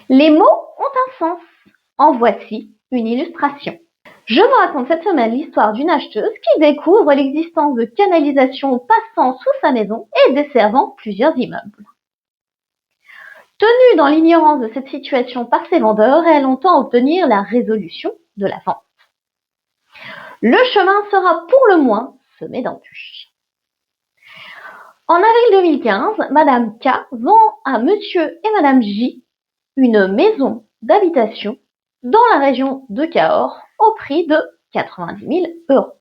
Les mots ont un sens. En voici une illustration. Je vous raconte cette semaine l'histoire d'une acheteuse qui découvre l'existence de canalisations passant sous sa maison et desservant plusieurs immeubles. Tenue dans l'ignorance de cette situation par ses vendeurs, elle entend obtenir la résolution de la vente. Le chemin sera pour le moins semé d'embûches. En avril 2015, Madame K vend à Monsieur et Madame J une maison d'habitation dans la région de Cahors au prix de 90 000 €.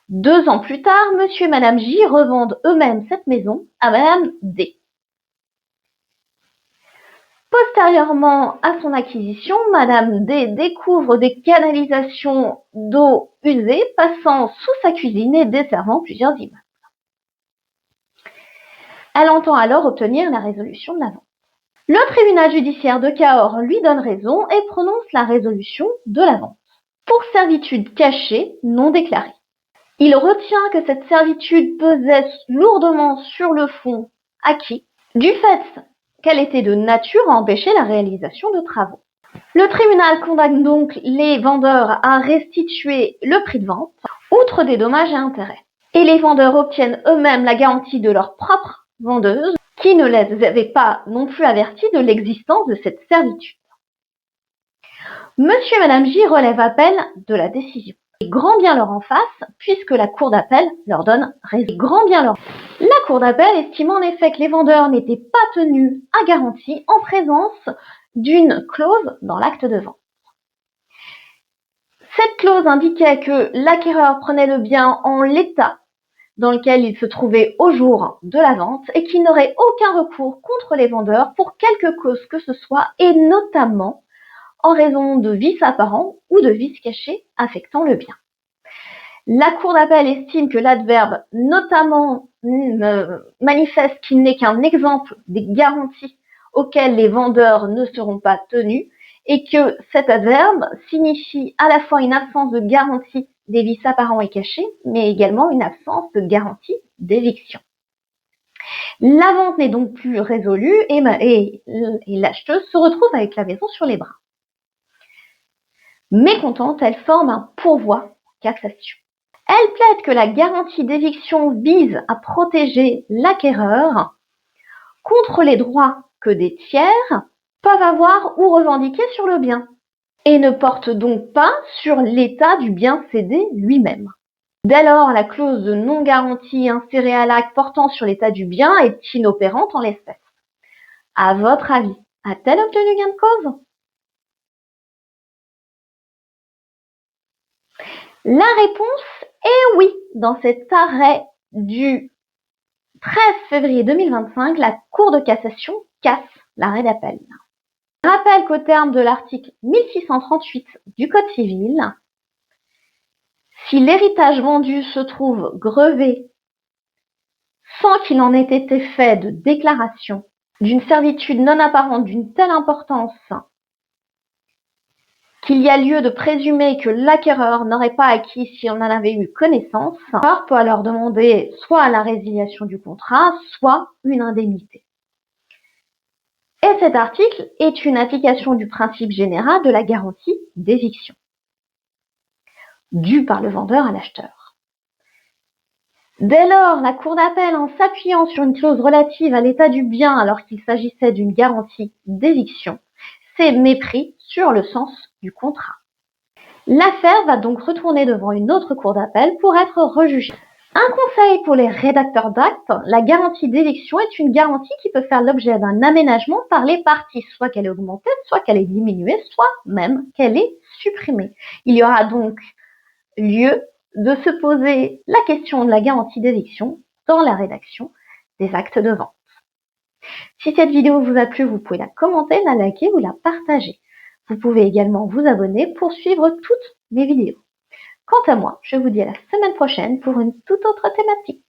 2 ans plus tard, Monsieur et Madame J revendent eux-mêmes cette maison à Madame D. Postérieurement à son acquisition, Madame D découvre des canalisations d'eau usée passant sous sa cuisine et desservant plusieurs immeubles. Elle entend alors obtenir la résolution de la vente. Le tribunal judiciaire de Cahors lui donne raison et prononce la résolution de la vente pour servitude cachée non déclarée. Il retient que cette servitude pesait lourdement sur le fonds acquis du fait qu'elle était de nature à empêcher la réalisation de travaux. Le tribunal condamne donc les vendeurs à restituer le prix de vente, outre des dommages et intérêts. Et les vendeurs obtiennent eux-mêmes la garantie de leur propre vendeuse, qui ne les avait pas non plus avertis de l'existence de cette servitude. Monsieur et Madame J relèvent appel de la décision. Et grand bien leur en face, puisque la cour d'appel leur donne raison. La cour d'appel estime en effet que les vendeurs n'étaient pas tenus à garantie en présence d'une clause dans l'acte de vente. Cette clause indiquait que l'acquéreur prenait le bien en l'état dans lequel il se trouvait au jour de la vente et qu'il n'aurait aucun recours contre les vendeurs pour quelque cause que ce soit, et notamment en raison de vices apparents ou de vices cachés affectant le bien. La cour d'appel estime que l'adverbe notamment manifeste qu'il n'est qu'un exemple des garanties auxquelles les vendeurs ne seront pas tenus et que cet adverbe signifie à la fois une absence de garantie des vices apparents et cachés, mais également une absence de garantie d'éviction. La vente n'est donc plus résolue et l'acheteuse se retrouve avec la maison sur les bras. Mécontente, elle forme un pourvoi en cassation. Elle plaide que la garantie d'éviction vise à protéger l'acquéreur contre les droits que des tiers peuvent avoir ou revendiquer sur le bien, et ne porte donc pas sur l'état du bien cédé lui-même. Dès lors, la clause de non-garantie insérée à l'acte portant sur l'état du bien est inopérante en l'espèce. À votre avis, a-t-elle obtenu gain de cause? La réponse est oui. Dans cet arrêt du 13 février 2025, la Cour de cassation casse l'arrêt d'appel. Je rappelle qu'au terme de l'article 1638 du Code civil, si l'héritage vendu se trouve grevé sans qu'il en ait été fait de déclaration d'une servitude non apparente d'une telle importance qu'il y a lieu de présumer que l'acquéreur n'aurait pas acquis si on en avait eu connaissance, l'acquéreur peut alors demander soit la résiliation du contrat, soit une indemnité. Et cet article est une application du principe général de la garantie d'éviction, due par le vendeur à l'acheteur. Dès lors, la Cour d'appel, en s'appuyant sur une clause relative à l'état du bien alors qu'il s'agissait d'une garantie d'éviction, s'est mépris sur le sens du contrat. L'affaire va donc retourner devant une autre cour d'appel pour être rejugée. Un conseil pour les rédacteurs d'actes, la garantie d'éviction est une garantie qui peut faire l'objet d'un aménagement par les parties, soit qu'elle est augmentée, soit qu'elle est diminuée, soit même qu'elle est supprimée. Il y aura donc lieu de se poser la question de la garantie d'éviction dans la rédaction des actes de vente. Si cette vidéo vous a plu, vous pouvez la commenter, la liker ou la partager. Vous pouvez également vous abonner pour suivre toutes mes vidéos. Quant à moi, je vous dis à la semaine prochaine pour une toute autre thématique.